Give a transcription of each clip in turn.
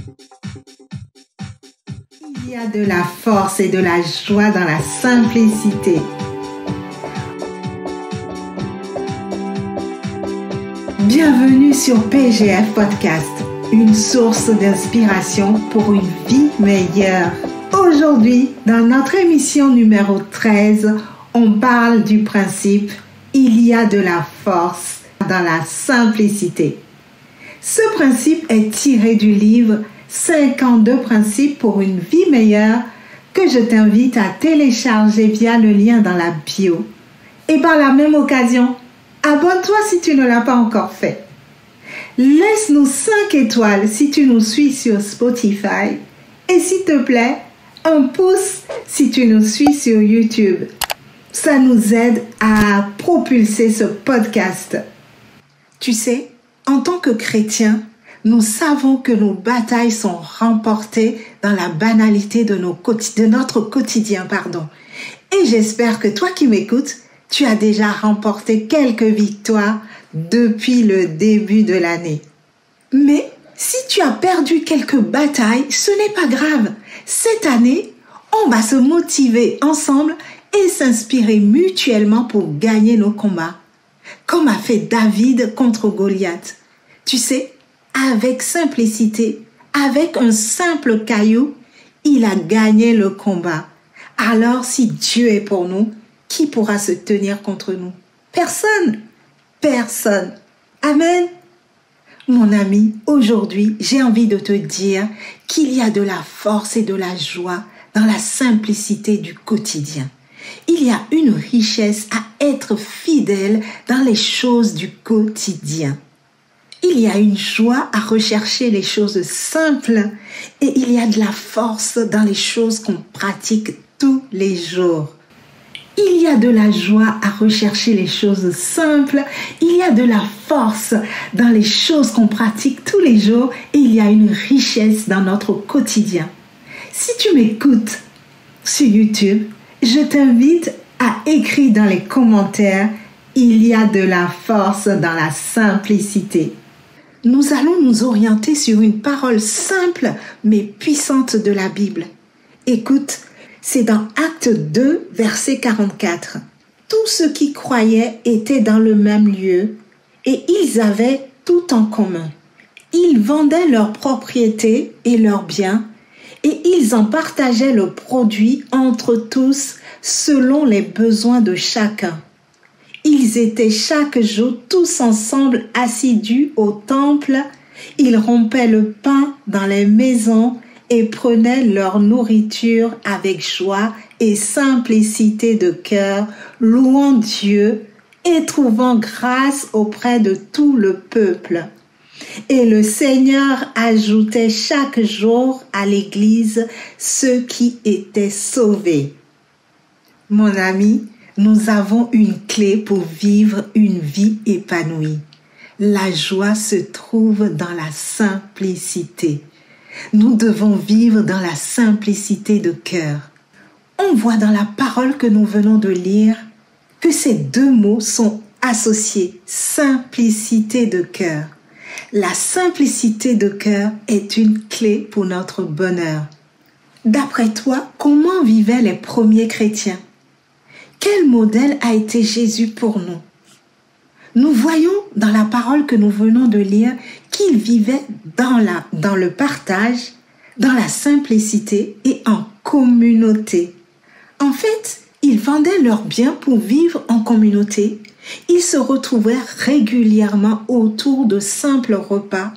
Il y a de la force et de la joie dans la simplicité. Bienvenue sur PGF Podcast, une source d'inspiration pour une vie meilleure. Aujourd'hui, dans notre émission numéro 13, on parle du principe « Il y a de la force dans la simplicité ». Ce principe est tiré du livre 52 principes pour une vie meilleure que je t'invite à télécharger via le lien dans la bio. Et par la même occasion, abonne-toi si tu ne l'as pas encore fait. Laisse-nous 5 étoiles si tu nous suis sur Spotify. Et s'il te plaît, un pouce si tu nous suis sur YouTube. Ça nous aide à propulser ce podcast. Tu sais, en tant que chrétiens, nous savons que nos batailles sont remportées dans la banalité de notre quotidien. Et j'espère que toi qui m'écoutes, tu as déjà remporté quelques victoires depuis le début de l'année. Mais si tu as perdu quelques batailles, ce n'est pas grave. Cette année, on va se motiver ensemble et s'inspirer mutuellement pour gagner nos combats. Comme a fait David contre Goliath. Tu sais, avec simplicité, avec un simple caillou, il a gagné le combat. Alors si Dieu est pour nous, qui pourra se tenir contre nous? Personne. Personne. Amen. Mon ami, aujourd'hui, j'ai envie de te dire qu'il y a de la force et de la joie dans la simplicité du quotidien. Il y a une richesse à être fidèle dans les choses du quotidien. Il y a une joie à rechercher les choses simples et il y a de la force dans les choses qu'on pratique tous les jours. Il y a de la joie à rechercher les choses simples, il y a de la force dans les choses qu'on pratique tous les jours et il y a une richesse dans notre quotidien. Si tu m'écoutes sur YouTube, je t'invite à écrire dans les commentaires « Il y a de la force dans la simplicité ». Nous allons nous orienter sur une parole simple mais puissante de la Bible. Écoute, c'est dans Actes 2, verset 44. Tous ceux qui croyaient étaient dans le même lieu et ils avaient tout en commun. Ils vendaient leurs propriétés et leurs biens et ils en partageaient le produit entre tous selon les besoins de chacun. Ils étaient chaque jour tous ensemble assidus au temple. Ils rompaient le pain dans les maisons et prenaient leur nourriture avec joie et simplicité de cœur, louant Dieu et trouvant grâce auprès de tout le peuple. Et le Seigneur ajoutait chaque jour à l'Église ceux qui étaient sauvés. Mon ami, nous avons une clé pour vivre une vie épanouie. La joie se trouve dans la simplicité. Nous devons vivre dans la simplicité de cœur. On voit dans la parole que nous venons de lire que ces deux mots sont associés, simplicité de cœur. La simplicité de cœur est une clé pour notre bonheur. D'après toi, comment vivaient les premiers chrétiens? Quel modèle a été Jésus pour nous? Nous voyons dans la parole que nous venons de lire qu'ils vivaient dans le partage, dans la simplicité et en communauté. En fait, ils vendaient leurs biens pour vivre en communauté. Ils se retrouvaient régulièrement autour de simples repas.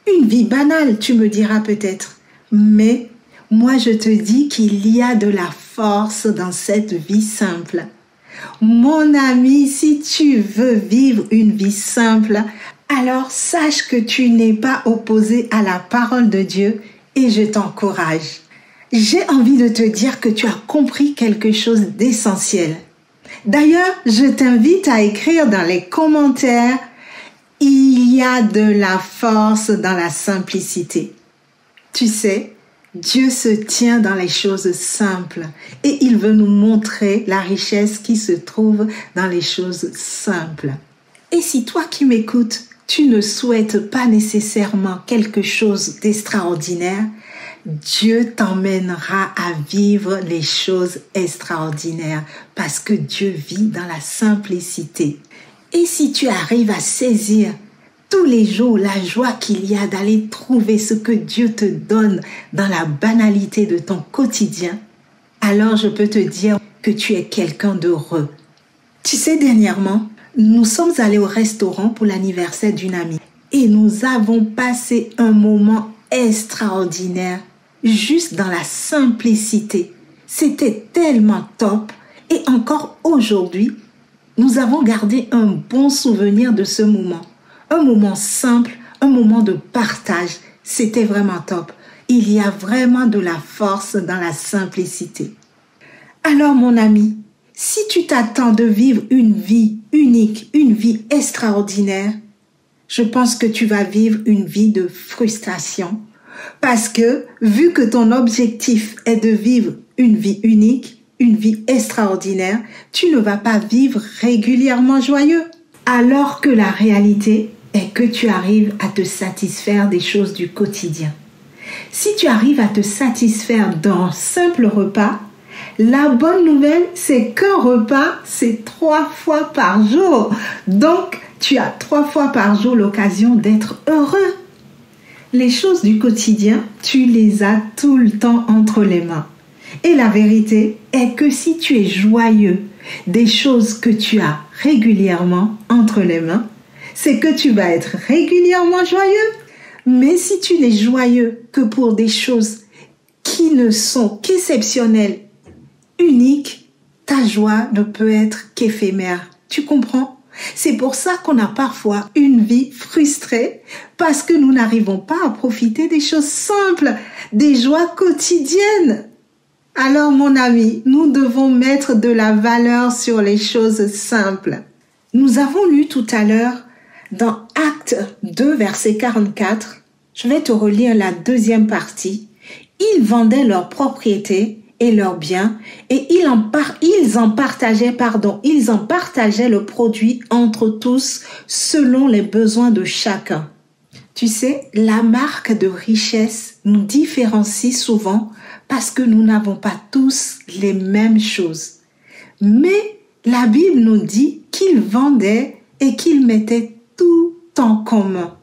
Une vie banale, tu me diras peut-être. Mais moi, je te dis qu'il y a de la force dans cette vie simple. Mon ami, si tu veux vivre une vie simple, alors sache que tu n'es pas opposé à la parole de Dieu et je t'encourage. J'ai envie de te dire que tu as compris quelque chose d'essentiel. D'ailleurs, je t'invite à écrire dans les commentaires « Il y a de la force dans la simplicité ». Tu sais, Dieu se tient dans les choses simples et il veut nous montrer la richesse qui se trouve dans les choses simples. Et si toi qui m'écoutes, tu ne souhaites pas nécessairement quelque chose d'extraordinaire, Dieu t'emmènera à vivre les choses extraordinaires parce que Dieu vit dans la simplicité. Et si tu arrives à saisir tous les jours la joie qu'il y a d'aller trouver ce que Dieu te donne dans la banalité de ton quotidien, alors je peux te dire que tu es quelqu'un d'heureux. Tu sais, dernièrement, nous sommes allés au restaurant pour l'anniversaire d'une amie et nous avons passé un moment extraordinaire juste dans la simplicité. C'était tellement top et encore aujourd'hui, nous avons gardé un bon souvenir de ce moment. Un moment simple, un moment de partage. C'était vraiment top. Il y a vraiment de la force dans la simplicité. Alors mon ami, si tu t'attends de vivre une vie unique, une vie extraordinaire, je pense que tu vas vivre une vie de frustration. Parce que, vu que ton objectif est de vivre une vie unique, une vie extraordinaire, tu ne vas pas vivre régulièrement joyeux. Alors que la réalité est que tu arrives à te satisfaire des choses du quotidien. Si tu arrives à te satisfaire d'un simple repas, la bonne nouvelle, c'est qu'un repas, c'est 3 fois par jour. Donc, tu as 3 fois par jour l'occasion d'être heureux. Les choses du quotidien, tu les as tout le temps entre les mains. Et la vérité est que si tu es joyeux des choses que tu as régulièrement entre les mains, c'est que tu vas être régulièrement joyeux. Mais si tu n'es joyeux que pour des choses qui ne sont qu'exceptionnelles, uniques, ta joie ne peut être qu'éphémère. Tu comprends? C'est pour ça qu'on a parfois une vie frustrée parce que nous n'arrivons pas à profiter des choses simples, des joies quotidiennes. Alors mon ami, nous devons mettre de la valeur sur les choses simples. Nous avons lu tout à l'heure dans Actes 2, verset 44, je vais te relire la deuxième partie. Ils vendaient leurs propriétés et leurs biens et ils en partageaient le produit entre tous selon les besoins de chacun. Tu sais, la marque de richesse nous différencie souvent parce que nous n'avons pas tous les mêmes choses. Mais la Bible nous dit qu'ils vendaient et qu'ils mettaient tout en commun.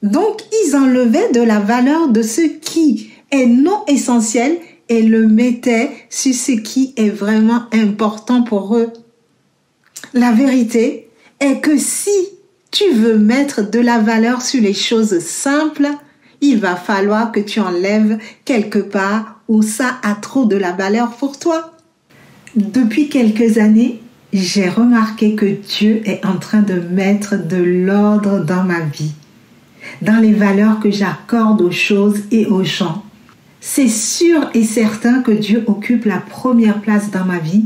Donc, ils enlevaient de la valeur de ce qui est non essentiel et le mettaient sur ce qui est vraiment important pour eux. La vérité est que si tu veux mettre de la valeur sur les choses simples, il va falloir que tu enlèves quelque part où ça a trop de la valeur pour toi. Depuis quelques années, j'ai remarqué que Dieu est en train de mettre de l'ordre dans ma vie, dans les valeurs que j'accorde aux choses et aux gens. C'est sûr et certain que Dieu occupe la première place dans ma vie,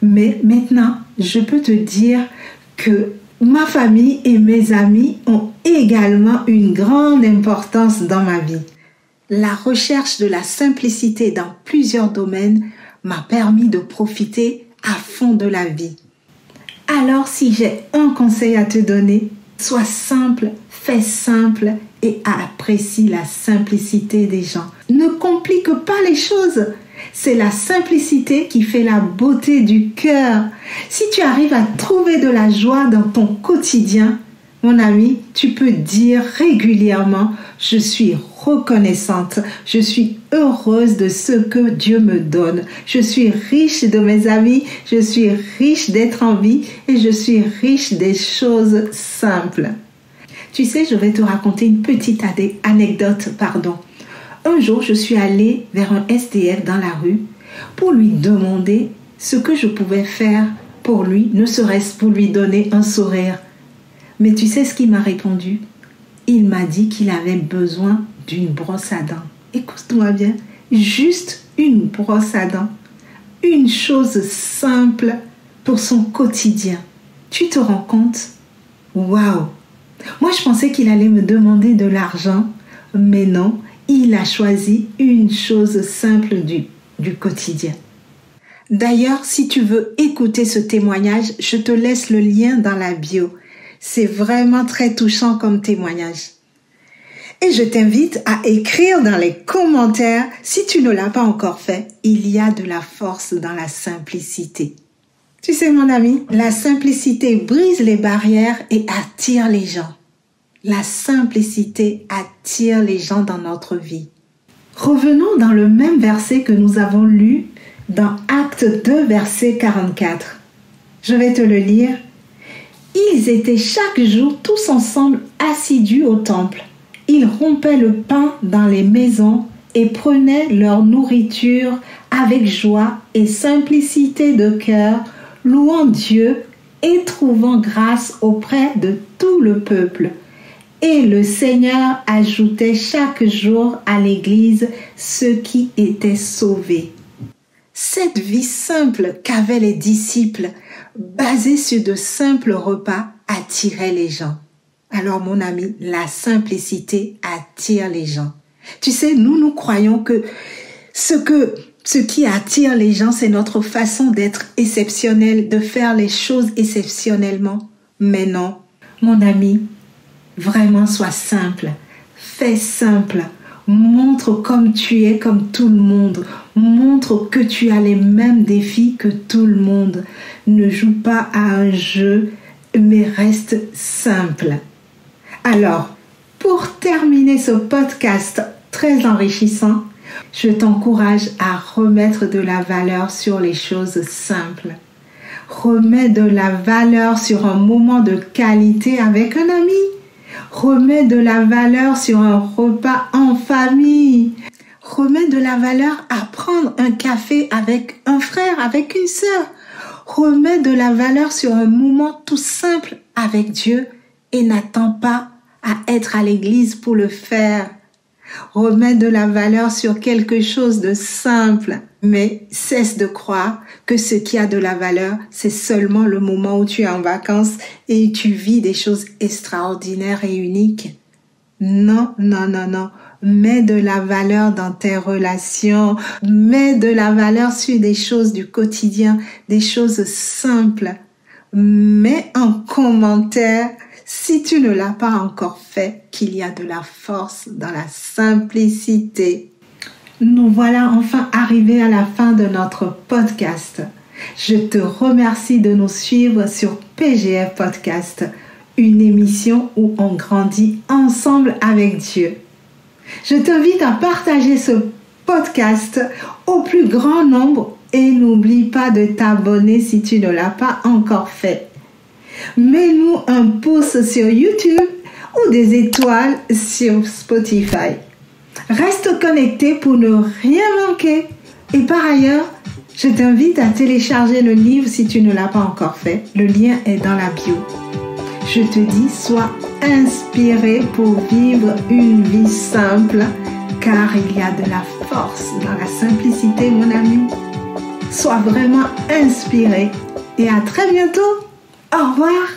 mais maintenant, je peux te dire que ma famille et mes amis ont également une grande importance dans ma vie. La recherche de la simplicité dans plusieurs domaines m'a permis de profiter à fond de la vie. Alors, si j'ai un conseil à te donner, sois simple, fais simple et apprécie la simplicité des gens. Ne complique pas les choses. C'est la simplicité qui fait la beauté du cœur. Si tu arrives à trouver de la joie dans ton quotidien, mon ami, tu peux dire régulièrement « Je suis reconnaissante, je suis heureuse de ce que Dieu me donne. Je suis riche de mes amis, je suis riche d'être en vie et je suis riche des choses simples. » Tu sais, je vais te raconter une petite anecdote. Un jour, je suis allée vers un SDF dans la rue pour lui demander ce que je pouvais faire pour lui, ne serait-ce pour lui donner un sourire. Mais tu sais ce qu'il m'a répondu? Il m'a dit qu'il avait besoin d'une brosse à dents. Écoute-moi bien, juste une brosse à dents. Une chose simple pour son quotidien. Tu te rends compte? Waouh! Moi, je pensais qu'il allait me demander de l'argent, mais non, il a choisi une chose simple du quotidien. D'ailleurs, si tu veux écouter ce témoignage, je te laisse le lien dans la bio. C'est vraiment très touchant comme témoignage. Et je t'invite à écrire dans les commentaires, si tu ne l'as pas encore fait, il y a de la force dans la simplicité. Tu sais mon ami, la simplicité brise les barrières et attire les gens. La simplicité attire les gens dans notre vie. Revenons dans le même verset que nous avons lu dans Actes 2, verset 44. Je vais te le lire. Ils étaient chaque jour tous ensemble assidus au temple. Ils rompaient le pain dans les maisons et prenaient leur nourriture avec joie et simplicité de cœur, louant Dieu et trouvant grâce auprès de tout le peuple. Et le Seigneur ajoutait chaque jour à l'Église ceux qui étaient sauvés. Cette vie simple qu'avaient les disciples, basée sur de simples repas, attirait les gens. Alors mon ami, la simplicité attire les gens. Tu sais, nous croyons que ce qui attire les gens, c'est notre façon d'être exceptionnelle, de faire les choses exceptionnellement. Mais non, mon ami, vraiment sois simple, fais simple, montre comme tu es, comme tout le monde, montre que tu as les mêmes défis que tout le monde. Ne joue pas à un jeu, mais reste simple. Alors, pour terminer ce podcast très enrichissant, je t'encourage à remettre de la valeur sur les choses simples. Remets de la valeur sur un moment de qualité avec un ami. Remets de la valeur sur un repas en famille. Remets de la valeur à prendre un café avec un frère, avec une sœur. Remets de la valeur sur un moment tout simple avec Dieu et n'attends pas à être à l'église pour le faire. Remets de la valeur sur quelque chose de simple, mais cesse de croire que ce qui a de la valeur, c'est seulement le moment où tu es en vacances et tu vis des choses extraordinaires et uniques. Non. Mets de la valeur dans tes relations, mets de la valeur sur des choses du quotidien, des choses simples. Mets en commentaire, si tu ne l'as pas encore fait, qu'il y a de la force dans la simplicité. Nous voilà enfin arrivés à la fin de notre podcast. Je te remercie de nous suivre sur PGF Podcast, une émission où on grandit ensemble avec Dieu. Je t'invite à partager ce podcast au plus grand nombre et n'oublie pas de t'abonner si tu ne l'as pas encore fait. Mets-nous un pouce sur YouTube ou des étoiles sur Spotify. Reste connecté pour ne rien manquer. Et par ailleurs, je t'invite à télécharger le livre si tu ne l'as pas encore fait. Le lien est dans la bio. Je te dis, sois inspiré pour vivre une vie simple, car il y a de la force dans la simplicité, mon ami. Sois vraiment inspiré et à très bientôt. Au revoir.